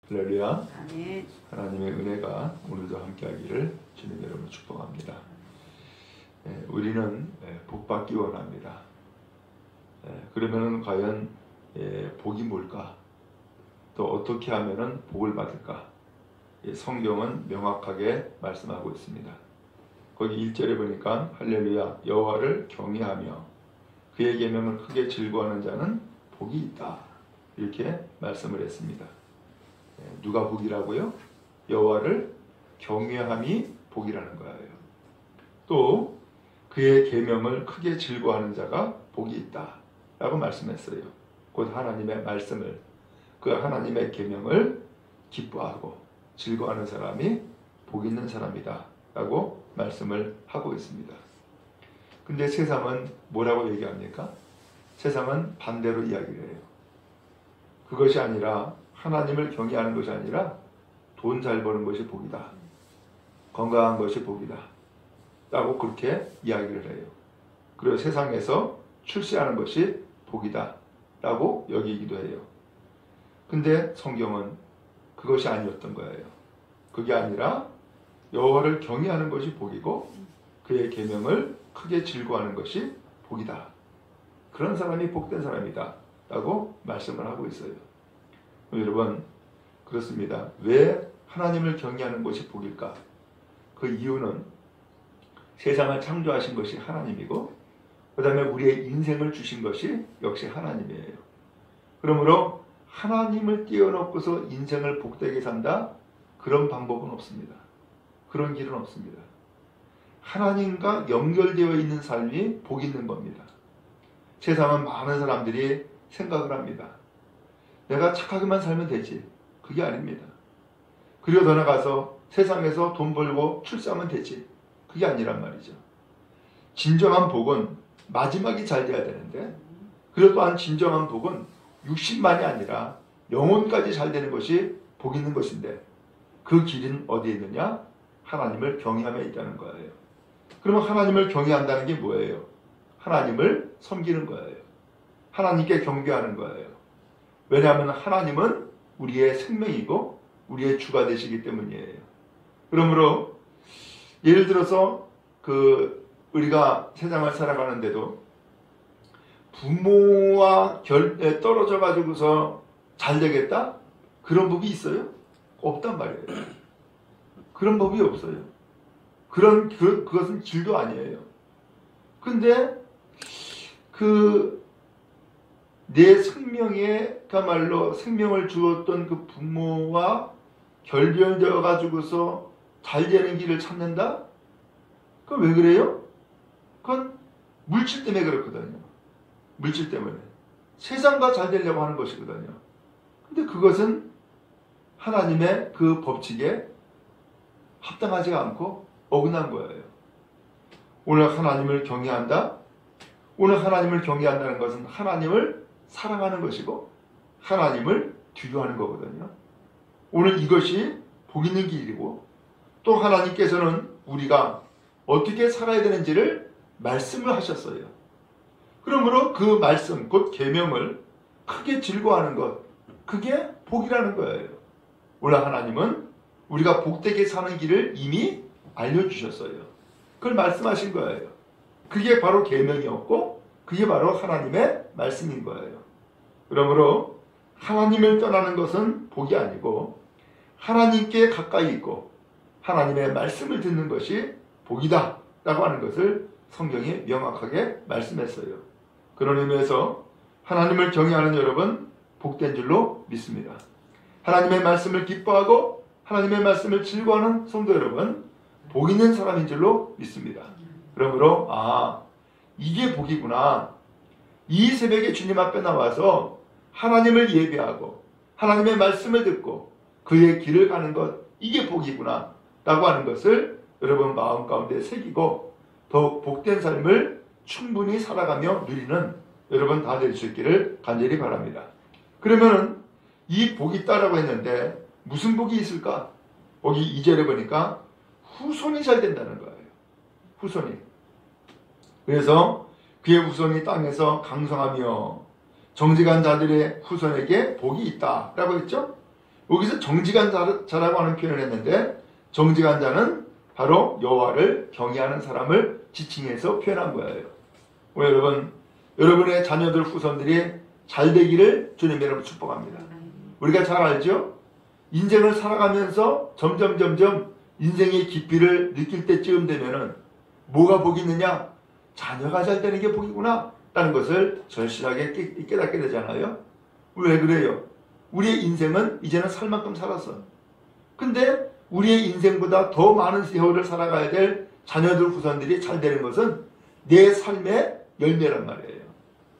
할렐루야. 아멘. 하나님의 은혜가 오늘도 함께하기를 주님 여러분 축복합니다. 우리는 복받기 원합니다. 그러면은 과연 복이 뭘까? 또 어떻게 하면은 복을 받을까? 성경은 명확하게 말씀하고 있습니다. 거기 1절에 보니까 할렐루야 여호와를 경외하며 그의 계명을 크게 즐거워하는 자는 복이 있다. 이렇게 말씀을 했습니다. 누가 복이라고요? 여호와를 경외함이 복이라는 거예요. 또 그의 계명을 크게 즐거워하는 자가 복이 있다 라고 말씀했어요. 곧 하나님의 말씀을, 그 하나님의 계명을 기뻐하고 즐거워하는 사람이 복 있는 사람이다 라고 말씀을 하고 있습니다. 근데 세상은 뭐라고 얘기합니까? 세상은 반대로 이야기를 해요. 그것이 아니라 하나님을 경외하는 것이 아니라 돈 잘 버는 것이 복이다. 건강한 것이 복이다. 라고 그렇게 이야기를 해요. 그리고 세상에서 출세하는 것이 복이다. 라고 여기기도 해요. 근데 성경은 그것이 아니었던 거예요. 그게 아니라 여호와를 경외하는 것이 복이고 그의 계명을 크게 즐거워하는 것이 복이다. 그런 사람이 복된 사람이다. 라고 말씀을 하고 있어요. 여러분 그렇습니다. 왜 하나님을 경외하는 것이 복일까? 그 이유는 세상을 창조하신 것이 하나님이고 그 다음에 우리의 인생을 주신 것이 역시 하나님이에요. 그러므로 하나님을 띄워놓고서 인생을 복되게 산다? 그런 방법은 없습니다. 그런 길은 없습니다. 하나님과 연결되어 있는 삶이 복 있는 겁니다. 세상은 많은 사람들이 생각을 합니다. 내가 착하게만 살면 되지. 그게 아닙니다. 그리고 더 나가서 세상에서 돈 벌고 출세하면 되지. 그게 아니란 말이죠. 진정한 복은 마지막이 잘 돼야 되는데 그리고 또한 진정한 복은 60만이 아니라 영혼까지 잘 되는 것이 복 있는 것인데 그 길은 어디에 있느냐? 하나님을 경외함에 있다는 거예요. 그러면 하나님을 경외한다는 게 뭐예요? 하나님을 섬기는 거예요. 하나님께 경배하는 거예요. 왜냐하면 하나님은 우리의 생명이고 우리의 주가 되시기 때문이에요. 그러므로 예를 들어서 우리가 세상을 살아가는데도 부모와 떨어져 가지고서 잘 되겠다? 그런 법이 있어요? 없단 말이에요. 그런 법이 없어요. 그것은 길도 아니에요. 근데 내 생명에 그야말로 생명을 주었던 그 부모와 결별되어 가지고서 잘 되는 길을 찾는다? 그건 왜 그래요? 그건 물질 때문에 그렇거든요. 물질 때문에. 세상과 잘 되려고 하는 것이거든요. 근데 그것은 하나님의 그 법칙에 합당하지가 않고 어긋난 거예요. 오늘 하나님을 경외한다? 오늘 하나님을 경외한다는 것은 하나님을 사랑하는 것이고 하나님을 두려워하는 거거든요. 오늘 이것이 복 있는 길이고 또 하나님께서는 우리가 어떻게 살아야 되는지를 말씀을 하셨어요. 그러므로 그 말씀, 곧 계명을 크게 즐거워하는 것, 그게 복이라는 거예요. 오늘 하나님은 우리가 복되게 사는 길을 이미 알려주셨어요. 그걸 말씀하신 거예요. 그게 바로 계명이었고 그게 바로 하나님의 말씀인 거예요. 그러므로 하나님을 떠나는 것은 복이 아니고 하나님께 가까이 있고 하나님의 말씀을 듣는 것이 복이다 라고 하는 것을 성경이 명확하게 말씀했어요. 그런 의미에서 하나님을 경외하는 여러분 복된 줄로 믿습니다. 하나님의 말씀을 기뻐하고 하나님의 말씀을 즐거워하는 성도 여러분 복 있는 사람인 줄로 믿습니다. 그러므로 이게 복이구나. 이 새벽에 주님 앞에 나와서 하나님을 예배하고 하나님의 말씀을 듣고 그의 길을 가는 것, 이게 복이구나 라고 하는 것을 여러분 마음 가운데 새기고 더욱 복된 삶을 충분히 살아가며 누리는 여러분 다 될 수 있기를 간절히 바랍니다. 그러면은 이 복이 있다라고 했는데 무슨 복이 있을까? 거기 2절에 보니까 후손이 잘 된다는 거예요. 후손이. 그래서 그의 후손이 땅에서 강성하며 정직한 자들의 후손에게 복이 있다 라고 했죠. 여기서 정직한 자라고 하는 표현을 했는데, 정직한 자는 바로 여호와를 경외하는 사람을 지칭해서 표현한 거예요. 여러분, 여러분의 자녀들 후손들이 잘 되기를 주님 여러분 축복합니다. 우리가 잘 알죠? 인생을 살아가면서 점점 인생의 깊이를 느낄 때쯤 되면은 뭐가 복이 있느냐? 자녀가 잘 되는 게 복이구나 라는 것을 절실하게 깨닫게 되잖아요. 왜 그래요? 우리의 인생은 이제는 살 만큼 살았어. 근데 우리의 인생보다 더 많은 세월을 살아가야 될 자녀들 후손들이 잘 되는 것은 내 삶의 열매란 말이에요.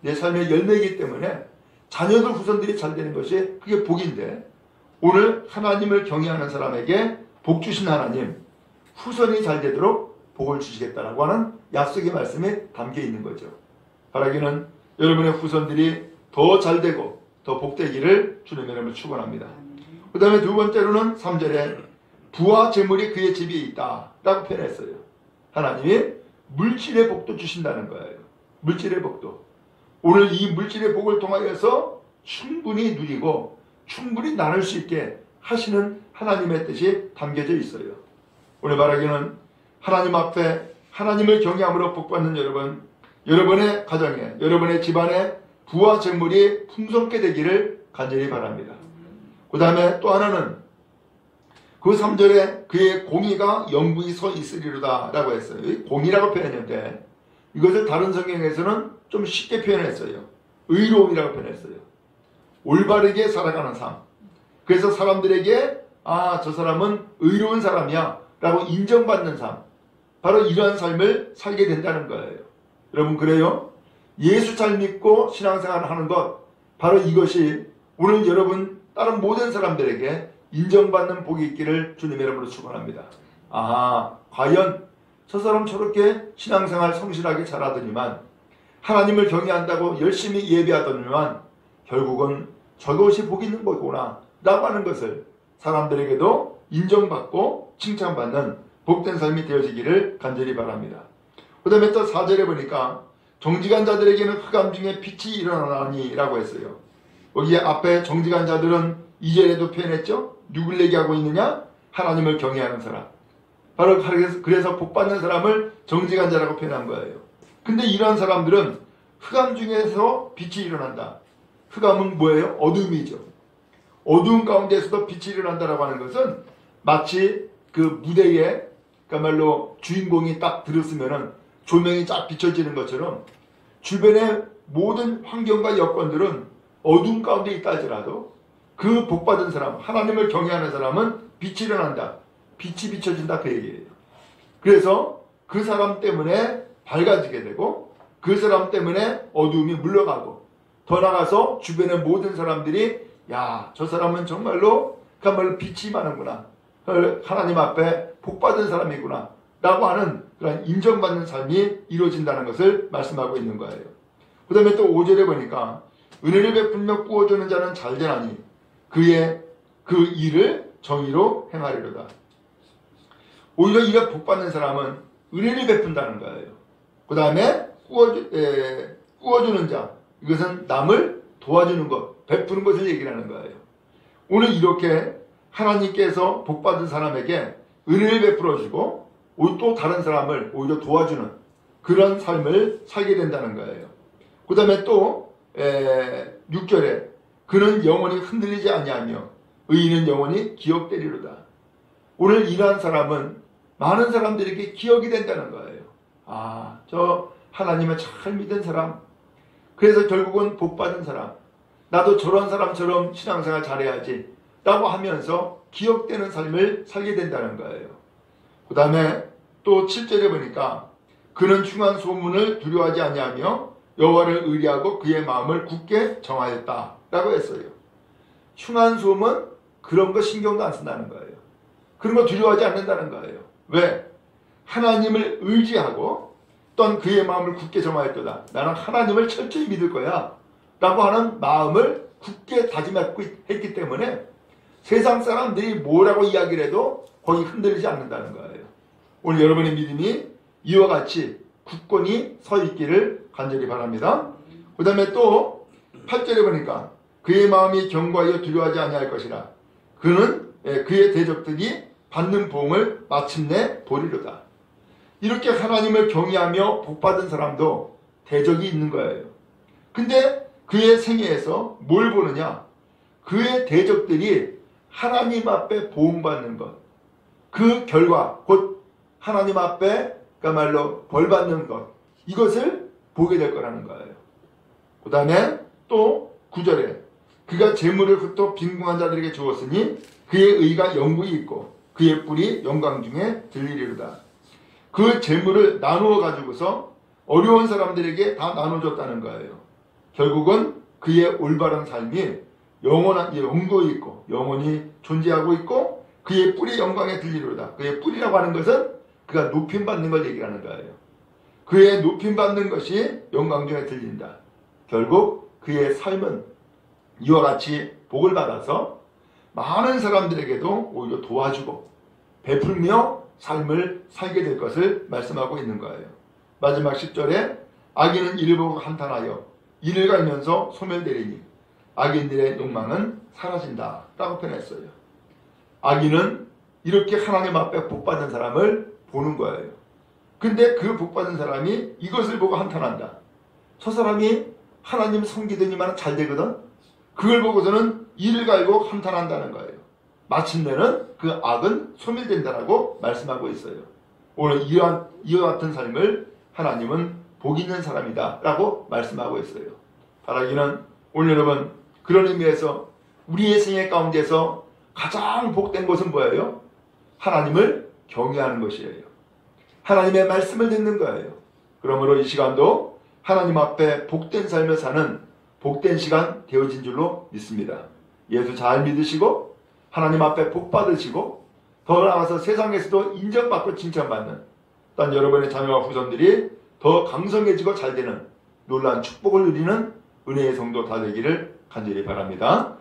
내 삶의 열매이기 때문에 자녀들 후손들이 잘 되는 것이 그게 복인데, 오늘 하나님을 경외하는 사람에게 복 주신 하나님, 후손이 잘 되도록 복을 주시겠다라고 하는 약속의 말씀이 담겨 있는 거죠. 바라기는 여러분의 후손들이 더 잘 되고 더 복되기를 주님 여러분을 축원합니다. 그 다음에 두 번째로는 3절에 부와 재물이 그의 집에 있다 라고 표현했어요. 하나님이 물질의 복도 주신다는 거예요. 물질의 복도. 오늘 이 물질의 복을 통하여서 충분히 누리고 충분히 나눌 수 있게 하시는 하나님의 뜻이 담겨져 있어요. 오늘 바라기는 하나님 앞에 하나님을 경외함으로 복받는 여러분, 여러분의 가정에, 여러분의 집안에 부와 재물이 풍성케 되기를 간절히 바랍니다. 그 다음에 또 하나는 그 3절에 그의 공의가 영구히 서 있으리로다 라고 했어요. 공의라고 표현했는데 이것을 다른 성경에서는 좀 쉽게 표현했어요. 의로움이라고 표현했어요. 올바르게 살아가는 삶. 그래서 사람들에게 저 사람은 의로운 사람이야 라고 인정받는 삶. 바로 이러한 삶을 살게 된다는 거예요. 여러분 그래요? 예수 잘 믿고 신앙생활을 하는 것, 바로 이것이 오늘 여러분 다른 모든 사람들에게 인정받는 복이 있기를 주님의 이름으로 축원합니다. 과연 저 사람 저렇게 신앙생활 성실하게 잘하더니만, 하나님을 경외한다고 열심히 예배하더니만 결국은 저것이 복이 있는 거구나 라고 하는 것을 사람들에게도 인정받고 칭찬받는 복된 삶이 되어지기를 간절히 바랍니다. 그 다음에 또 4절에 보니까 정직한 자들에게는 흑암 중에 빛이 일어나니 라고 했어요. 여기 앞에 정직한 자들은 2절에도 표현했죠. 누굴 얘기하고 있느냐? 하나님을 경외하는 사람. 바로 그래서 복받는 사람을 정직한 자라고 표현한 거예요. 근데 이러한 사람들은 흑암 중에서 빛이 일어난다. 흑암은 뭐예요? 어둠이죠. 어두운 가운데서도 빛이 일어난다라고 하는 것은 마치 그 무대에 그야말로 주인공이 딱 들었으면은 조명이 쫙 비춰지는 것처럼 주변의 모든 환경과 여건들은 어두운 가운데 있다 할지라도 그 복받은 사람, 하나님을 경외하는 사람은 빛이 일어난다. 빛이 비춰진다 그 얘기예요. 그래서 그 사람 때문에 밝아지게 되고 그 사람 때문에 어두움이 물러가고 더 나아가서 주변의 모든 사람들이 저 사람은 정말로 그야말로 빛이 많은구나. 하나님 앞에 복받은 사람이구나 라고 하는 그런 인정받는 삶이 이루어진다는 것을 말씀하고 있는 거예요. 그 다음에 또 5절에 보니까 은혜를 베풀며 꾸어주는 자는 잘되나니 그의 그 일을 정의로 행하리로다. 오히려 이렇게 복받는 사람은 은혜를 베푼다는 거예요. 그 다음에 꾸어주는 자, 이것은 남을 도와주는 것, 베푸는 것을 얘기하는 거예요. 오늘 이렇게 하나님께서 복받은 사람에게 은혜를 베풀어주고 또 다른 사람을 오히려 도와주는 그런 삶을 살게 된다는 거예요. 그 다음에 또 6절에 그는 영원히 흔들리지 아니하며 의인은 영원히 기억되리로다. 오늘 이러한 사람은 많은 사람들에게 기억이 된다는 거예요. 저 하나님을 잘 믿은 사람, 그래서 결국은 복받은 사람, 나도 저런 사람처럼 신앙생활 잘해야지 라고 하면서 기억되는 삶을 살게 된다는 거예요. 그 다음에 또 7절에 보니까 그는 흉한 소문을 두려워하지 아니하며 여호와를 의리하고 그의 마음을 굳게 정하였다 라고 했어요. 흉한 소문, 그런 거 신경도 안 쓴다는 거예요. 그런 거 두려워하지 않는다는 거예요. 왜? 하나님을 의지하고 또한 그의 마음을 굳게 정하였도다. 나는 하나님을 철저히 믿을 거야 라고 하는 마음을 굳게 다짐하고 했기 때문에 세상 사람들이 뭐라고 이야기를 해도 거의 흔들리지 않는다는 거예요. 오늘 여러분의 믿음이 이와 같이 굳건히 서 있기를 간절히 바랍니다. 그 다음에 또 8절에 보니까 그의 마음이 견고하여 두려워하지 아니할 것이라. 그는 그의 대적들이 받는 보응을 마침내 보리로다. 이렇게 하나님을 경외하며 복받은 사람도 대적이 있는 거예요. 근데 그의 생애에서 뭘 보느냐? 그의 대적들이 하나님 앞에 보응받는 것, 그 결과 곧 하나님 앞에 그야말로 벌받는 것, 이것을 보게 될 거라는 거예요. 그 다음에 또 9절에 그가 재물을 흩어 빈궁한 자들에게 주었으니 그의 의가 영구히 있고 그의 뿔이 영광 중에 들리리로다. 그 재물을 나누어 가지고서 어려운 사람들에게 다 나눠줬다는 거예요. 결국은 그의 올바른 삶이 영원히 있고 영원히 존재하고 있고 그의 뿔이 영광에 들리로다. 그의 뿔이라고 하는 것은 그가 높임받는 걸 얘기하는 거예요. 그의 높임받는 것이 영광 중에 들린다. 결국 그의 삶은 이와 같이 복을 받아서 많은 사람들에게도 오히려 도와주고 베풀며 삶을 살게 될 것을 말씀하고 있는 거예요. 마지막 10절에 악인은 이를 보고 한탄하여 이를 갈면서 소멸되리니 악인들의 욕망은 사라진다 라고 표현했어요. 악인은 이렇게 하나님 앞에 복받은 사람을 보는 거예요. 근데 그 복받은 사람이 이것을 보고 한탄한다. 저 사람이 하나님 섬기더니만 잘 되거든. 그걸 보고서는 이를 갈고 한탄한다는 거예요. 마침내는 그 악은 소멸된다라고 말씀하고 있어요. 오늘 이와 같은 삶을 하나님은 복 있는 사람이다 라고 말씀하고 있어요. 바라기는 오늘 여러분 그런 의미에서 우리의 생애 가운데서 가장 복된 것은 뭐예요? 하나님을 경외하는 것이에요. 하나님의 말씀을 듣는 거예요. 그러므로 이 시간도 하나님 앞에 복된 삶을 사는 복된 시간 되어진 줄로 믿습니다. 예수 잘 믿으시고 하나님 앞에 복 받으시고 더 나아가서 세상에서도 인정받고 칭찬받는 또 여러분의 자녀와 후손들이 더 강성해지고 잘 되는 놀라운 축복을 누리는 은혜의 성도 다 되기를 간절히 바랍니다.